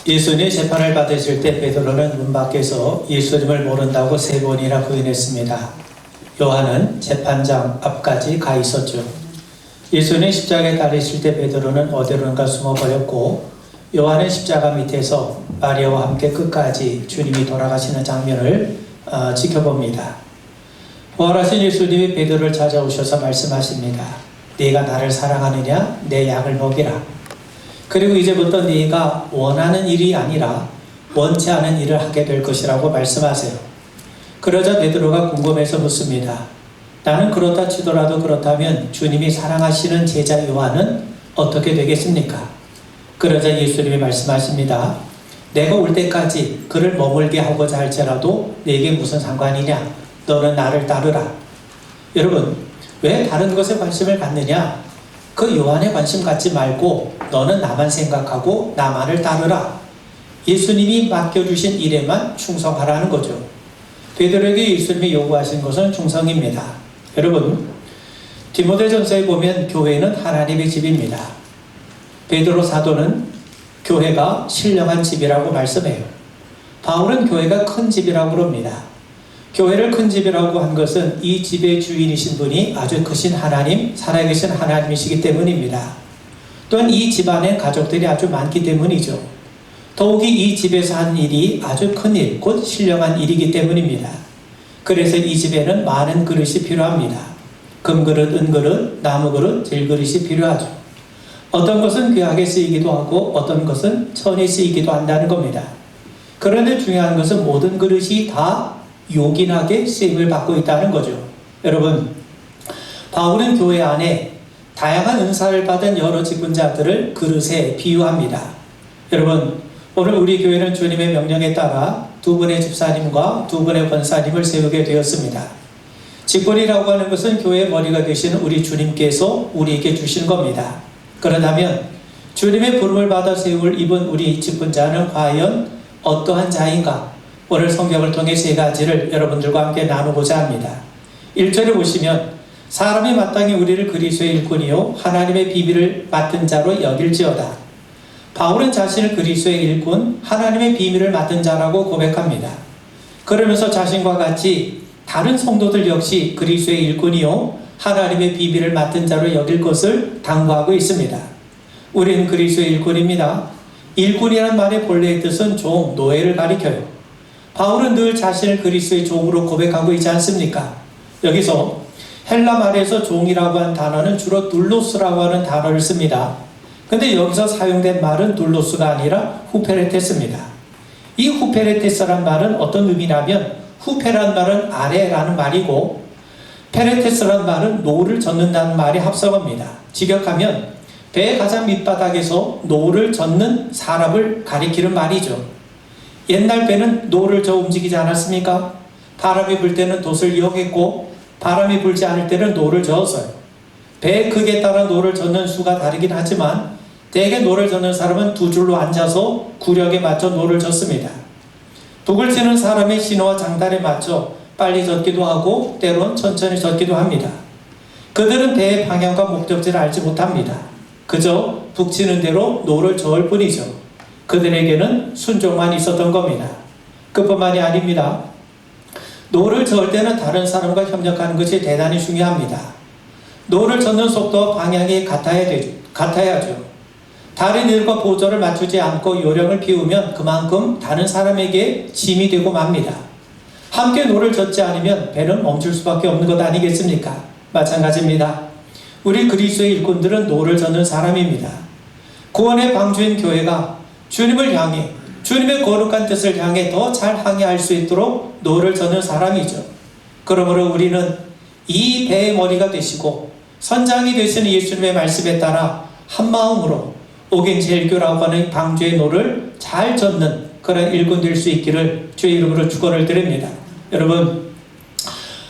예수님이 재판을 받으실 때 베드로는 문 밖에서 예수님을 모른다고 3번이나 부인했습니다. 요한은 재판장 앞까지 가 있었죠. 예수님 십자가에 달리실 때 베드로는 어디론가 숨어버렸고, 요한은 십자가 밑에서 마리아와 함께 끝까지 주님이 돌아가시는 장면을 지켜봅니다. 부활하신 예수님이 베드로를 찾아오셔서 말씀하십니다. 네가 나를 사랑하느냐? 내 양을 먹이라. 그리고 이제부터 네가 원하는 일이 아니라 원치 않은 일을 하게 될 것이라고 말씀하세요. 그러자 베드로가 궁금해서 묻습니다. 나는 그렇다 치더라도 그렇다면 주님이 사랑하시는 제자 요한은 어떻게 되겠습니까? 그러자 예수님이 말씀하십니다. 내가 올 때까지 그를 머물게 하고자 할지라도 네게 무슨 상관이냐? 너는 나를 따르라. 여러분, 왜 다른 것에 관심을 갖느냐? 그 요한에 관심 갖지 말고 너는 나만 생각하고 나만을 따르라. 예수님이 맡겨주신 일에만 충성하라는 거죠. 베드로에게 예수님이 요구하신 것은 충성입니다. 여러분, 디모데전서에 보면 교회는 하나님의 집입니다. 베드로 사도는 교회가 신령한 집이라고 말씀해요. 바울은 교회가 큰 집이라고 그럽니다. 교회를 큰 집이라고 한 것은 이 집의 주인이신 분이 아주 크신 하나님, 살아계신 하나님이시기 때문입니다. 또한 이 집안에 가족들이 아주 많기 때문이죠. 더욱이 이 집에서 한 일이 아주 큰 일, 곧 신령한 일이기 때문입니다. 그래서 이 집에는 많은 그릇이 필요합니다. 금그릇, 은그릇, 나무그릇, 질그릇이 필요하죠. 어떤 것은 귀하게 쓰이기도 하고 어떤 것은 천히 쓰이기도 한다는 겁니다. 그런데 중요한 것은 모든 그릇이 다 요긴하게 쓰임을 받고 있다는 거죠. 여러분, 바울은 교회 안에 다양한 은사를 받은 여러 직분자들을 그릇에 비유합니다. 여러분, 오늘 우리 교회는 주님의 명령에 따라 2분의 집사님과 2분의 권사님을 세우게 되었습니다. 직분이라고 하는 것은 교회의 머리가 되시는 우리 주님께서 우리에게 주신 겁니다. 그렇다면 주님의 부름을 받아 세울 이번 우리 직분자는 과연 어떠한 자인가? 오늘 성경을 통해 3가지를 여러분들과 함께 나누고자 합니다. 1절에 보시면 사람이 마땅히 우리를 그리스도의 일꾼이요 하나님의 비밀을 맡은 자로 여길지어다. 바울은 자신을 그리스도의 일꾼, 하나님의 비밀을 맡은 자라고 고백합니다. 그러면서 자신과 같이 다른 성도들 역시 그리스도의 일꾼이요 하나님의 비밀을 맡은 자로 여길 것을 당부하고 있습니다. 우리는 그리스도의 일꾼입니다. 일꾼이라는 말의 본래의 뜻은 종, 노예를 가리켜요. 바울은 늘 자신을 그리스도의 종으로 고백하고 있지 않습니까? 여기서 헬라 말에서 종이라고 하는 단어는 주로 둘로스라고 하는 단어를 씁니다. 근데 여기서 사용된 말은 둘로스가 아니라 후페레테스입니다. 이 후페레테스란 말은 어떤 의미냐면 후페란 말은 아래라는 말이고 페레테스란 말은 노를 젓는다는 말이 합성어입니다. 직역하면 배의 가장 밑바닥에서 노를 젓는 사람을 가리키는 말이죠. 옛날 배는 노를 저어 움직이지 않았습니까? 바람이 불 때는 돛을 이용했고 바람이 불지 않을 때는 노를 저었어요. 배의 크기에 따라 노를 젓는 수가 다르긴 하지만 대개 노를 젓는 사람은 2줄로 앉아서 구력에 맞춰 노를 젓습니다. 북을 치는 사람의 신호와 장단에 맞춰 빨리 젓기도 하고 때론 천천히 젓기도 합니다. 그들은 배의 방향과 목적지를 알지 못합니다. 그저 북 치는 대로 노를 저을 뿐이죠. 그들에게는 순종만 있었던 겁니다. 그뿐만이 아닙니다. 노를 저을 때는 다른 사람과 협력하는 것이 대단히 중요합니다. 노를 젓는 속도와 방향이 같아야죠. 다른 일과 보조를 맞추지 않고 요령을 피우면 그만큼 다른 사람에게 짐이 되고 맙니다. 함께 노를 젓지 않으면 배는 멈출 수밖에 없는 것 아니겠습니까? 마찬가지입니다. 우리 그리스도의 일꾼들은 노를 젓는 사람입니다. 구원의 방주인 교회가 주님을 향해 주님의 거룩한 뜻을 향해 더 잘 항해할 수 있도록 노를 젓는 사람이죠. 그러므로 우리는 이 배의 머리가 되시고 선장이 되시는 예수님의 말씀에 따라 한마음으로 오겐제일교라고 하는 방주의 노를 잘 젓는 그런 일꾼 될 수 있기를 주의 이름으로 축원을 드립니다. 여러분,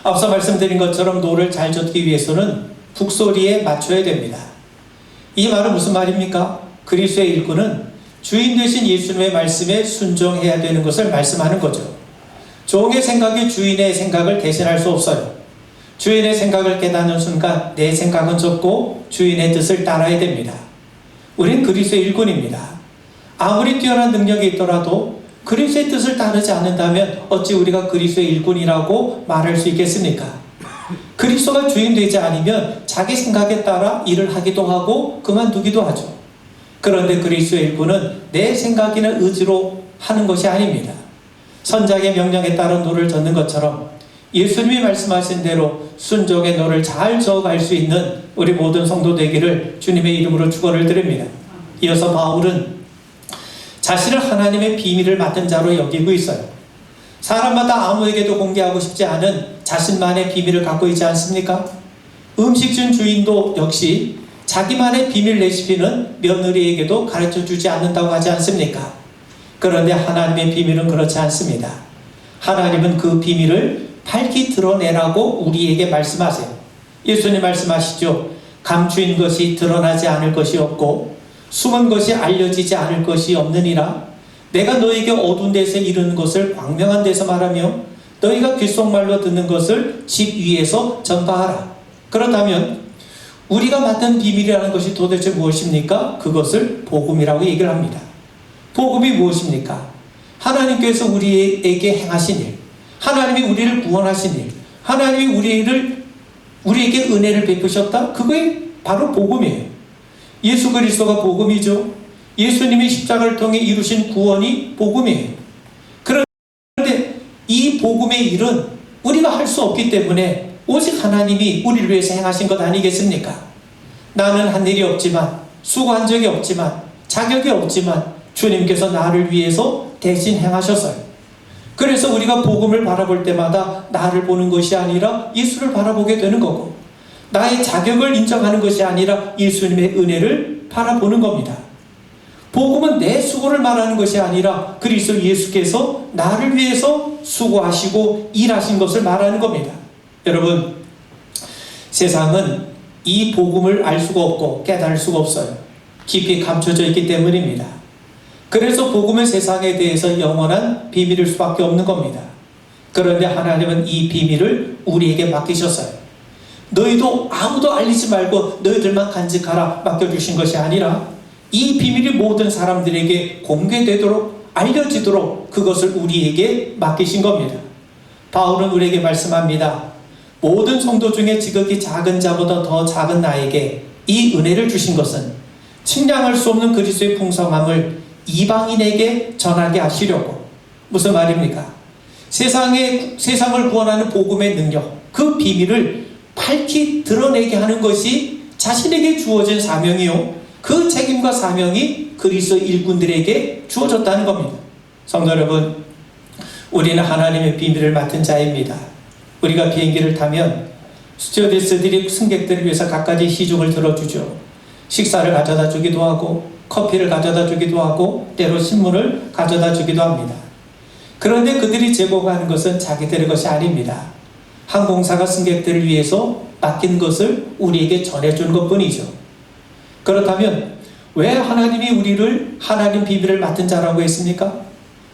앞서 말씀드린 것처럼 노를 잘 젓기 위해서는 북소리에 맞춰야 됩니다. 이 말은 무슨 말입니까? 그리스도의 일꾼은 주인 되신 예수님의 말씀에 순종해야 되는 것을 말씀하는 거죠. 종의 생각이 주인의 생각을 대신할 수 없어요. 주인의 생각을 깨닫는 순간 내 생각은 접고 주인의 뜻을 따라야 됩니다. 우린 그리스도의 일꾼입니다. 아무리 뛰어난 능력이 있더라도 그리스도의 뜻을 따르지 않는다면 어찌 우리가 그리스도의 일꾼이라고 말할 수 있겠습니까? 그리스도가 주인 되지 않으면 자기 생각에 따라 일을 하기도 하고 그만두기도 하죠. 그런데 그리스도의 일꾼은 내 생각이나 의지로 하는 것이 아닙니다. 선장의 명령에 따른 노를 젓는 것처럼 예수님이 말씀하신 대로 순종의 노를 잘 저어갈 수 있는 우리 모든 성도 되기를 주님의 이름으로 축원을 드립니다. 이어서 바울은 자신을 하나님의 비밀을 맡은 자로 여기고 있어요. 사람마다 아무에게도 공개하고 싶지 않은 자신만의 비밀을 갖고 있지 않습니까? 음식점 주인도 역시 자기만의 비밀 레시피는 며느리에게도 가르쳐주지 않는다고 하지 않습니까? 그런데 하나님의 비밀은 그렇지 않습니다. 하나님은 그 비밀을 밝히 드러내라고 우리에게 말씀하세요. 예수님 말씀하시죠. 감추인 것이 드러나지 않을 것이 없고 숨은 것이 알려지지 않을 것이 없느니라. 내가 너에게 어두운 데서 이르는 것을 광명한 데서 말하며 너희가 귓속말로 듣는 것을 집 위에서 전파하라. 그렇다면 우리가 맡은 비밀이라는 것이 도대체 무엇입니까? 그것을 복음이라고 얘기를 합니다. 복음이 무엇입니까? 하나님께서 우리에게 행하신 일, 하나님이 우리를 구원하신 일, 하나님이 우리에게 은혜를 베푸셨다? 그게 바로 복음이에요. 예수 그리스도가 복음이죠. 예수님이 십자가를 통해 이루신 구원이 복음이에요. 그런데 이 복음의 일은 우리가 할 수 없기 때문에 오직 하나님이 우리를 위해서 행하신 것 아니겠습니까? 나는 한 일이 없지만, 수고한 적이 없지만, 자격이 없지만 주님께서 나를 위해서 대신 행하셨어요. 그래서 우리가 복음을 바라볼 때마다 나를 보는 것이 아니라 예수를 바라보게 되는 거고, 나의 자격을 인정하는 것이 아니라 예수님의 은혜를 바라보는 겁니다. 복음은 내 수고를 말하는 것이 아니라 그리스도 예수께서 나를 위해서 수고하시고 일하신 것을 말하는 겁니다. 여러분, 세상은 이 복음을 알 수가 없고 깨달을 수가 없어요. 깊이 감춰져 있기 때문입니다. 그래서 복음은 세상에 대해서 영원한 비밀일 수밖에 없는 겁니다. 그런데 하나님은 이 비밀을 우리에게 맡기셨어요. 너희도 아무도 알리지 말고 너희들만 간직하라 맡겨주신 것이 아니라 이 비밀이 모든 사람들에게 공개되도록 알려지도록 그것을 우리에게 맡기신 겁니다. 바울은 우리에게 말씀합니다. 모든 성도 중에 지극히 작은 자보다 더 작은 나에게 이 은혜를 주신 것은 측량할 수 없는 그리스도의 풍성함을 이방인에게 전하게 하시려고. 무슨 말입니까? 세상을 구원하는 복음의 능력, 그 비밀을 밝히 드러내게 하는 것이 자신에게 주어진 사명이요, 그 책임과 사명이 그리스도 일꾼들에게 주어졌다는 겁니다. 성도 여러분, 우리는 하나님의 비밀을 맡은 자입니다. 우리가 비행기를 타면 스튜어디스들이 승객들을 위해서 갖가지 시중을 들어주죠. 식사를 가져다 주기도 하고 커피를 가져다 주기도 하고 때로 신문을 가져다 주기도 합니다. 그런데 그들이 제공하는 것은 자기들의 것이 아닙니다. 항공사가 승객들을 위해서 맡긴 것을 우리에게 전해주는 것뿐이죠. 그렇다면 왜 하나님이 우리를 하나님 비밀을 맡은 자라고 했습니까?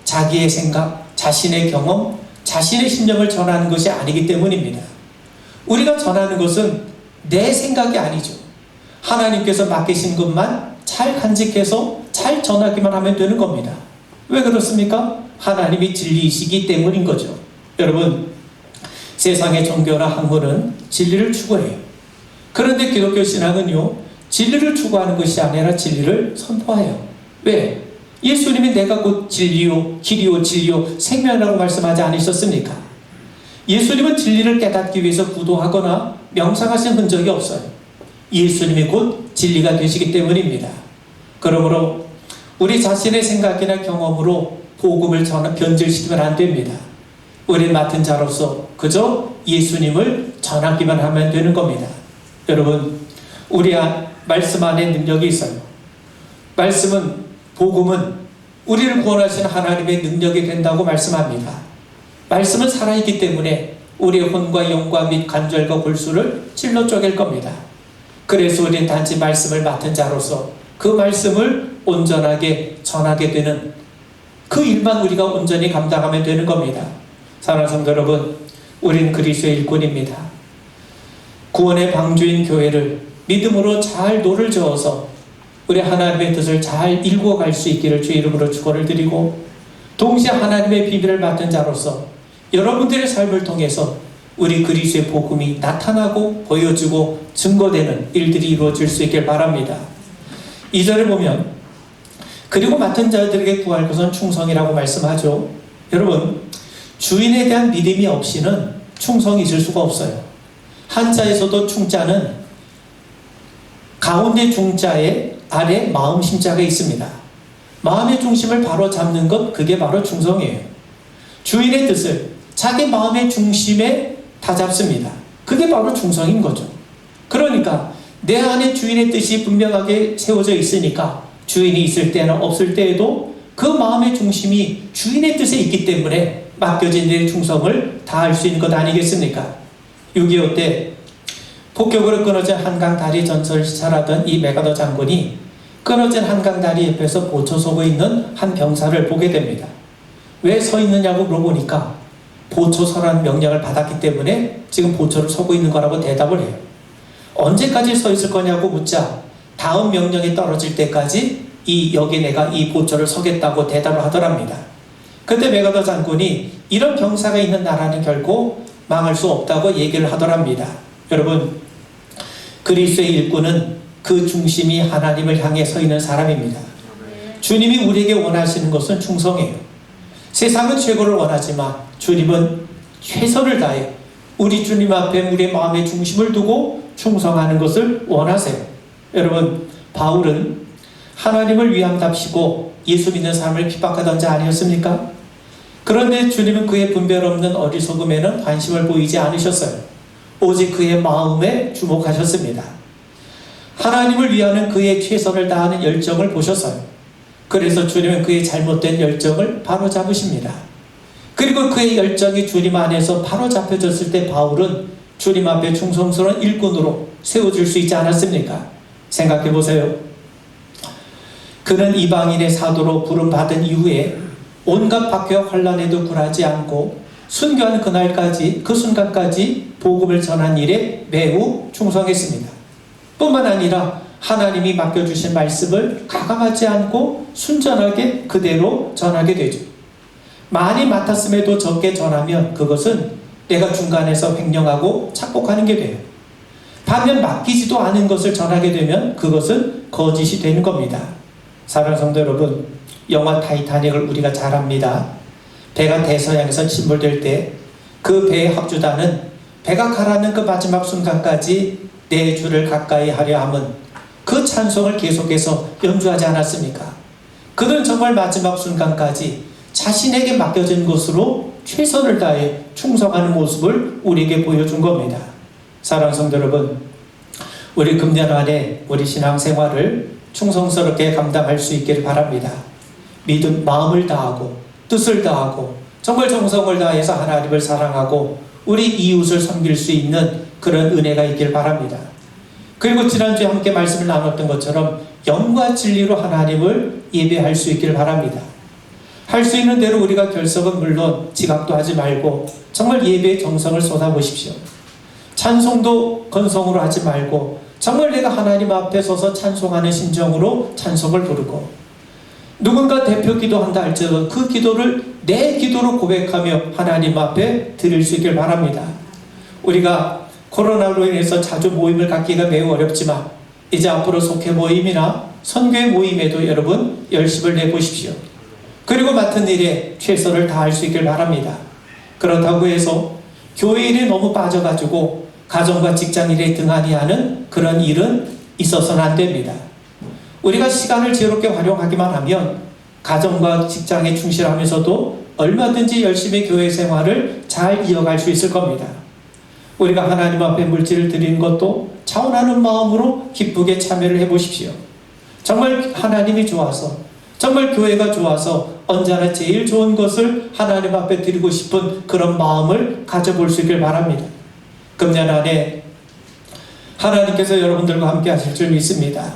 자기의 생각, 자신의 경험, 자신의 심령을 전하는 것이 아니기 때문입니다. 우리가 전하는 것은 내 생각이 아니죠. 하나님께서 맡기신 것만 잘 간직해서 잘 전하기만 하면 되는 겁니다. 왜 그렇습니까? 하나님이 진리이시기 때문인 거죠. 여러분, 세상의 종교나 학문은 진리를 추구해요. 그런데 기독교 신앙은요, 진리를 추구하는 것이 아니라 진리를 선포해요. 왜? 예수님이 내가 곧 진리요, 길이요, 진리요, 생명이라고 말씀하지 않으셨습니까? 예수님은 진리를 깨닫기 위해서 구도하거나 명상하신 흔적이 없어요. 예수님이 곧 진리가 되시기 때문입니다. 그러므로 우리 자신의 생각이나 경험으로 복음을 변질시키면 안 됩니다. 우리 맡은 자로서 그저 예수님을 전하기만 하면 되는 겁니다. 여러분, 우리 말씀 안에 능력이 있어요. 말씀은, 복음은 우리를 구원하신 하나님의 능력이 된다고 말씀합니다. 말씀은 살아있기 때문에 우리의 혼과 영과 및 관절과 골수를 찔러 쪼갤 겁니다. 그래서 우리는 단지 말씀을 맡은 자로서 그 말씀을 온전하게 전하게 되는 그 일만 우리가 온전히 감당하면 되는 겁니다. 사랑하는 성도 여러분, 우리는 그리스도의 일꾼입니다. 구원의 방주인 교회를 믿음으로 잘 노를 저어서 우리 하나님의 뜻을 잘 읽어갈 수 있기를 주의 이름으로 축원을 드리고, 동시에 하나님의 비밀을 맡은 자로서 여러분들의 삶을 통해서 우리 그리스도의 복음이 나타나고 보여주고 증거되는 일들이 이루어질 수 있길 바랍니다. 2절에 보면 그리고 맡은 자들에게 구할 것은 충성이라고 말씀하죠. 여러분, 주인에 대한 믿음이 없이는 충성이 있을 수가 없어요. 한자에서도 충자는 가운데 중자에 아래 마음 심자가 있습니다. 마음의 중심을 바로 잡는 것, 그게 바로 충성이에요. 주인의 뜻을 자기 마음의 중심에 다 잡습니다. 그게 바로 충성인 거죠. 그러니까 내 안에 주인의 뜻이 분명하게 세워져 있으니까 주인이 있을 때나 없을 때에도 그 마음의 중심이 주인의 뜻에 있기 때문에 맡겨진 일의 충성을 다할 수 있는 것 아니겠습니까? 6.25 때 폭격으로 끊어진 한강 다리 전설을 시찰하던 이 메가더 장군이 끊어진 한강 다리 옆에서 보초 서고 있는 한 병사를 보게 됩니다. 왜 서 있느냐고 물어보니까 보초 서라는 명령을 받았기 때문에 지금 보초를 서고 있는 거라고 대답을 해요. 언제까지 서 있을 거냐고 묻자 다음 명령이 떨어질 때까지 여기 내가 이 보초를 서겠다고 대답을 하더랍니다. 그때 메가더 장군이 이런 병사가 있는 나라는 결코 망할 수 없다고 얘기를 하더랍니다. 여러분, 그리스도의 일꾼은 그 중심이 하나님을 향해 서 있는 사람입니다. 주님이 우리에게 원하시는 것은 충성이에요. 세상은 최고를 원하지만 주님은 최선을 다해 우리 주님 앞에 우리의 마음의 중심을 두고 충성하는 것을 원하세요. 여러분, 바울은 하나님을 위함답시고 예수 믿는 사람을 핍박하던 자 아니었습니까? 그런데 주님은 그의 분별 없는 어리석음에는 관심을 보이지 않으셨어요. 오직 그의 마음에 주목하셨습니다. 하나님을 위하는 그의 최선을 다하는 열정을 보셨어요. 그래서 주님은 그의 잘못된 열정을 바로잡으십니다. 그리고 그의 열정이 주님 안에서 바로잡혀졌을 때 바울은 주님 앞에 충성스러운 일꾼으로 세워질 수 있지 않았습니까? 생각해 보세요. 그는 이방인의 사도로 부름받은 이후에 온갖 박해와 환난에도 굴하지 않고 순교한 그날까지, 그 순간까지 복음을 전한 일에 매우 충성했습니다. 뿐만 아니라 하나님이 맡겨주신 말씀을 가감하지 않고 순전하게 그대로 전하게 되죠. 많이 맡았음에도 적게 전하면 그것은 내가 중간에서 횡령하고 착복하는 게 돼요. 반면 맡기지도 않은 것을 전하게 되면 그것은 거짓이 되는 겁니다. 사랑하는 성도 여러분, 영화 타이타닉을 우리가 잘 압니다. 배가 대서양에서 침몰될 때 그 배의 합주단은 배가 가라앉는 그 마지막 순간까지 내 주를 가까이 하려 함은 그 찬송을 계속해서 연주하지 않았습니까? 그들은 정말 마지막 순간까지 자신에게 맡겨진 것으로 최선을 다해 충성하는 모습을 우리에게 보여준 겁니다. 사랑하는 성도 여러분, 우리 금년 안에 우리 신앙생활을 충성스럽게 감당할 수 있기를 바랍니다. 믿음, 마음을 다하고 뜻을 다하고 정말 정성을 다해서 하나님을 사랑하고 우리 이웃을 섬길 수 있는 그런 은혜가 있길 바랍니다. 그리고 지난주에 함께 말씀을 나눴던 것처럼 영과 진리로 하나님을 예배할 수 있기를 바랍니다. 할 수 있는 대로 우리가 결석은 물론 지각도 하지 말고 정말 예배의 정성을 쏟아보십시오. 찬송도 건성으로 하지 말고 정말 내가 하나님 앞에 서서 찬송하는 심정으로 찬송을 부르고, 누군가 대표 기도한다 할지라도 그 기도를 내 기도로 고백하며 하나님 앞에 드릴 수 있길 바랍니다. 우리가 코로나로 인해서 자주 모임을 갖기가 매우 어렵지만 이제 앞으로 속회 모임이나 선교회 모임에도 여러분 열심을 내보십시오. 그리고 맡은 일에 최선을 다할 수 있길 바랍니다. 그렇다고 해서 교회 일에 너무 빠져가지고 가정과 직장 일에 등한히 하는 그런 일은 있어서는 안 됩니다. 우리가 시간을 지혜롭게 활용하기만 하면 가정과 직장에 충실하면서도 얼마든지 열심히 교회 생활을 잘 이어갈 수 있을 겁니다. 우리가 하나님 앞에 물질을 드리는 것도 차원하는 마음으로 기쁘게 참여를 해보십시오. 정말 하나님이 좋아서, 정말 교회가 좋아서 언제나 제일 좋은 것을 하나님 앞에 드리고 싶은 그런 마음을 가져볼 수 있길 바랍니다. 금년 안에 하나님께서 여러분들과 함께 하실 줄 믿습니다.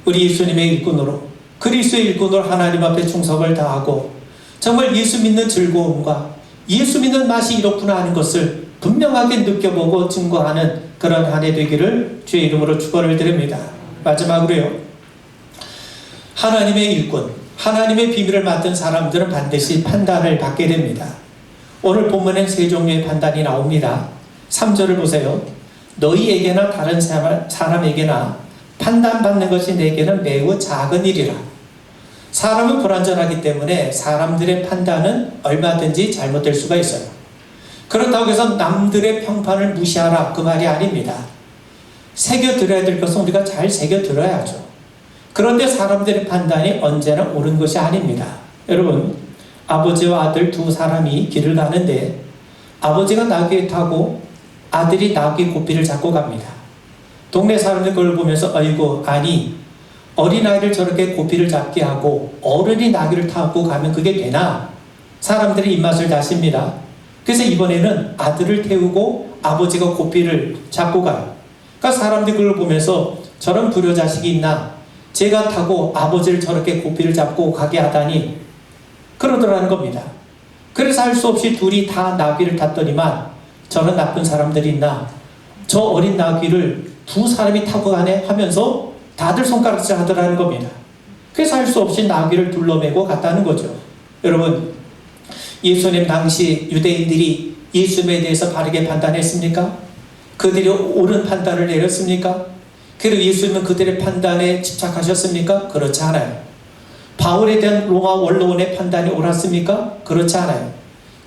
우리 예수님의 일꾼으로, 그리스도의 일꾼으로 하나님 앞에 충성을 다하고 정말 예수 믿는 즐거움과 예수 믿는 맛이 이렇구나 하는 것을 분명하게 느껴보고 증거하는 그런 한 해 되기를 주의 이름으로 축원을 드립니다. 마지막으로요, 하나님의 일꾼, 하나님의 비밀을 맡은 사람들은 반드시 판단을 받게 됩니다. 오늘 본문엔 세 종류의 판단이 나옵니다. 3절을 보세요. 너희에게나 다른 사람에게나 판단받는 것이 내게는 매우 작은 일이라. 사람은 불완전하기 때문에 사람들의 판단은 얼마든지 잘못될 수가 있어요. 그렇다고 해서 남들의 평판을 무시하라, 그 말이 아닙니다. 새겨들어야 될 것은 우리가 잘 새겨들어야죠. 그런데 사람들의 판단이 언제나 옳은 것이 아닙니다. 여러분, 아버지와 아들 두 사람이 길을 가는데 아버지가 나귀에 타고 아들이 나귀 고삐를 잡고 갑니다. 동네 사람들 그걸 보면서 아이고, 아니 어린아이를 저렇게 고삐를 잡게 하고 어른이 나귀를 타고 가면 그게 되나? 사람들이 입맛을 다십니다. 그래서 이번에는 아들을 태우고 아버지가 고삐를 잡고 가요. 그러니까 사람들이 그걸 보면서 저런 불효자식이 있나? 제가 타고 아버지를 저렇게 고삐를 잡고 가게 하다니, 그러더라는 겁니다. 그래서 할 수 없이 둘이 다 나귀를 탔더니만 저런 나쁜 사람들이 있나? 저 어린 나귀를 두 사람이 타고 가네 하면서 다들 손가락질 하더라는 겁니다. 그래서 할 수 없이 나귀를 둘러매고 갔다는 거죠. 여러분, 예수님 당시 유대인들이 예수님에 대해서 바르게 판단했습니까? 그들이 옳은 판단을 내렸습니까? 그리고 예수님은 그들의 판단에 집착하셨습니까? 그렇지 않아요. 바울에 대한 로마 원로원의 판단이 옳았습니까? 그렇지 않아요.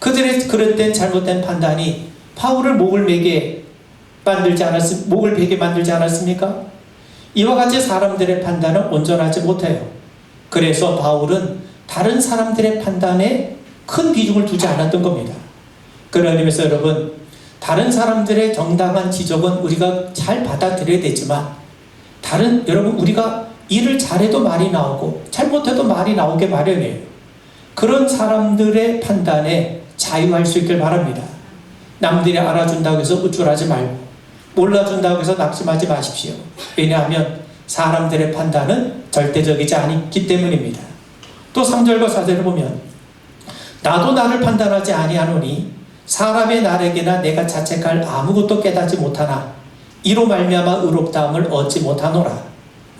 그들의 그릇된 잘못된 판단이 바울을 목을 베게 만들지 않았습니까? 이와 같이 사람들의 판단은 온전하지 못해요. 그래서 바울은 다른 사람들의 판단에 큰 비중을 두지 않았던 겁니다. 그런 의미에서 여러분, 다른 사람들의 정당한 지적은 우리가 잘 받아들여야 되지만 여러분, 우리가 일을 잘해도 말이 나오고 잘못해도 말이 나오게 마련이에요. 그런 사람들의 판단에 자유할 수 있길 바랍니다. 남들이 알아준다고 해서 우쭐하지 말고, 몰라준다고 해서 낙심하지 마십시오. 왜냐하면 사람들의 판단은 절대적이지 않기 때문입니다. 또 3절과 4절을 보면 나도 나를 판단하지 아니하노니 사람의 날에게나 내가 자책할 아무것도 깨닫지 못하나 이로 말미암아 의롭다함을 얻지 못하노라.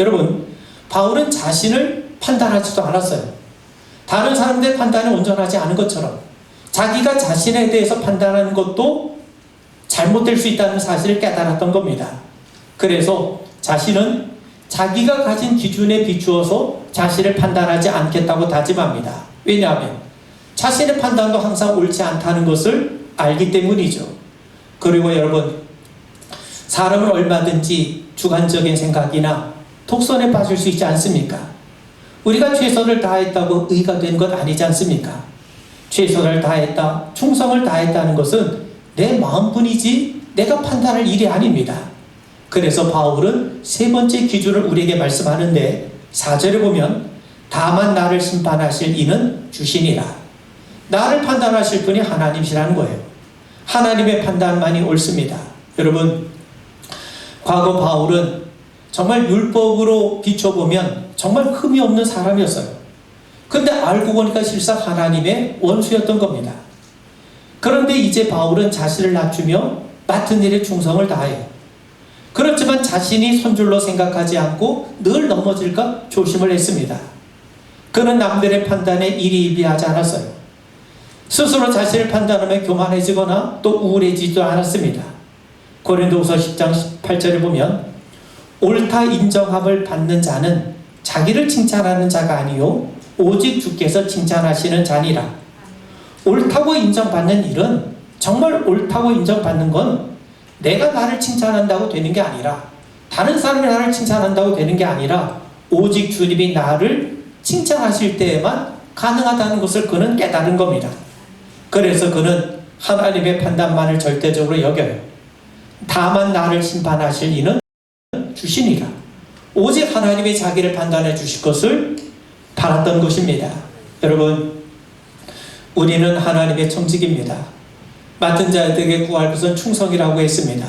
여러분, 바울은 자신을 판단하지도 않았어요. 다른 사람들의 판단이 온전하지 않은 것처럼 자기가 자신에 대해서 판단하는 것도 잘못될 수 있다는 사실을 깨달았던 겁니다. 그래서 자신은 자기가 가진 기준에 비추어서 자신을 판단하지 않겠다고 다짐합니다. 왜냐하면 자신의 판단도 항상 옳지 않다는 것을 알기 때문이죠. 그리고 여러분, 사람은 얼마든지 주관적인 생각이나 독선에 빠질 수 있지 않습니까? 우리가 최선을 다했다고 의가 된 것 아니지 않습니까? 최선을 다했다, 충성을 다했다는 것은 내 마음뿐이지 내가 판단할 일이 아닙니다. 그래서 바울은 세 번째 기준을 우리에게 말씀하는데 4절에 보면 다만 나를 심판하실 이는 주시니라. 나를 판단하실 분이 하나님이시라는 거예요. 하나님의 판단만이 옳습니다. 여러분, 과거 바울은 정말 율법으로 비춰보면 정말 흠이 없는 사람이었어요. 근데 알고 보니까 실상 하나님의 원수였던 겁니다. 그런데 이제 바울은 자신을 낮추며 맡은 일에 충성을 다해요. 그렇지만 자신이 선줄로 생각하지 않고 늘 넘어질까 조심을 했습니다. 그는 남들의 판단에 일희일비하지 않았어요. 스스로 자신을 판단하며 교만해지거나 또 우울해지지도 않았습니다. 고린도후서 10장 18절에 보면 옳다 인정함을 받는 자는 자기를 칭찬하는 자가 아니요 오직 주께서 칭찬하시는 자니라. 옳다고 인정받는 일은, 정말 옳다고 인정받는 건 내가 나를 칭찬한다고 되는 게 아니라, 다른 사람이 나를 칭찬한다고 되는 게 아니라 오직 주님이 나를 칭찬하실 때에만 가능하다는 것을 그는 깨달은 겁니다. 그래서 그는 하나님의 판단만을 절대적으로 여겨요. 다만 나를 심판하실 이는 주시니라. 오직 하나님이 자기를 판단해 주실 것을 바랐던 것입니다. 여러분, 우리는 하나님의 청직입니다. 맡은 자에게 구할 것은 충성이라고 했습니다.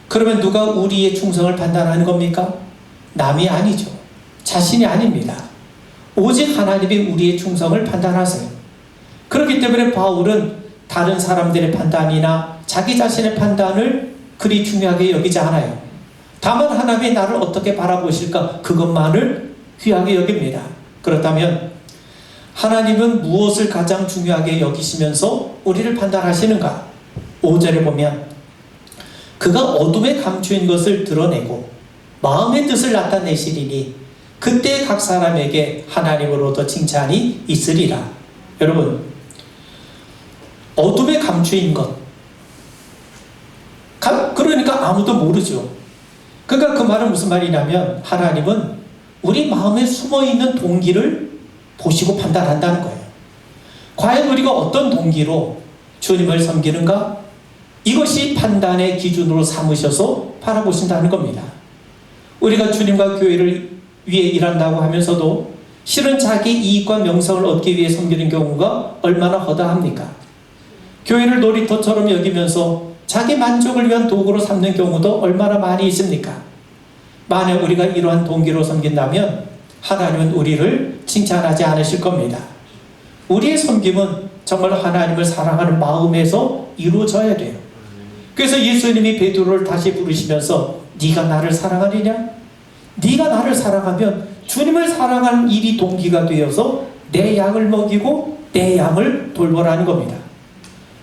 그러면 누가 우리의 충성을 판단하는 겁니까? 남이 아니죠. 자신이 아닙니다. 오직 하나님이 우리의 충성을 판단하세요. 그렇기 때문에 바울은 다른 사람들의 판단이나 자기 자신의 판단을 그리 중요하게 여기지 않아요. 다만 하나님이 나를 어떻게 바라보실까, 그것만을 귀하게 여깁니다. 그렇다면 하나님은 무엇을 가장 중요하게 여기시면서 우리를 판단하시는가? 5절에 보면 그가 어둠에 감추인 것을 드러내고 마음의 뜻을 나타내시리니 그때 각 사람에게 하나님으로부터 칭찬이 있으리라. 여러분, 어둠에 감추인 것, 그러니까 아무도 모르죠. 그러니까 그 말은 무슨 말이냐면 하나님은 우리 마음에 숨어있는 동기를 보시고 판단한다는 거예요. 과연 우리가 어떤 동기로 주님을 섬기는가? 이것이 판단의 기준으로 삼으셔서 바라보신다는 겁니다. 우리가 주님과 교회를 위해 일한다고 하면서도 실은 자기 이익과 명성을 얻기 위해 섬기는 경우가 얼마나 허다합니까? 교회를 놀이터처럼 여기면서 자기 만족을 위한 도구로 삼는 경우도 얼마나 많이 있습니까? 만약 우리가 이러한 동기로 섬긴다면 하나님은 우리를 칭찬하지 않으실 겁니다. 우리의 섬김은 정말 하나님을 사랑하는 마음에서 이루어져야 돼요. 그래서 예수님이 베드로를 다시 부르시면서 네가 나를 사랑하느냐? 네가 나를 사랑하면 주님을 사랑하는 일이 동기가 되어서 내 양을 먹이고 내 양을 돌보라는 겁니다.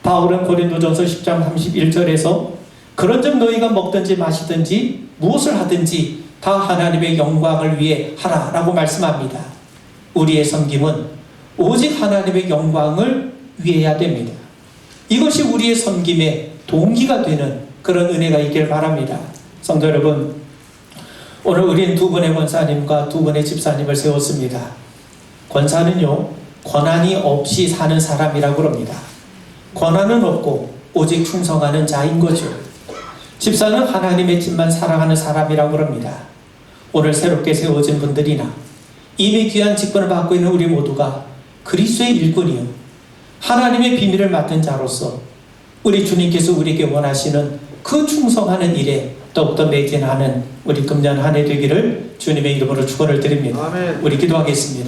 바울은 고린도전서 10장 31절에서 그런즉 너희가 먹든지 마시든지 무엇을 하든지 다 하나님의 영광을 위해 하라라고 말씀합니다. 우리의 섬김은 오직 하나님의 영광을 위해야 됩니다. 이것이 우리의 섬김의 동기가 되는 그런 은혜가 있길 바랍니다. 성도 여러분, 오늘 우리는 두 분의 권사님과 두 분의 집사님을 세웠습니다. 권사는요, 권한이 없이 사는 사람이라고 합니다. 권한은 없고 오직 충성하는 자인 거죠. 집사는 하나님의 집만 사랑하는 사람이라고 합니다. 오늘 새롭게 세워진 분들이나 이미 귀한 직분을 받고 있는 우리 모두가 그리스도의 일꾼이요 하나님의 비밀을 맡은 자로서 우리 주님께서 우리에게 원하시는 그 충성하는 일에 더욱더 매진하는 우리 금년 한 해 되기를 주님의 이름으로 축원을 드립니다. 아멘. 우리 기도하겠습니다.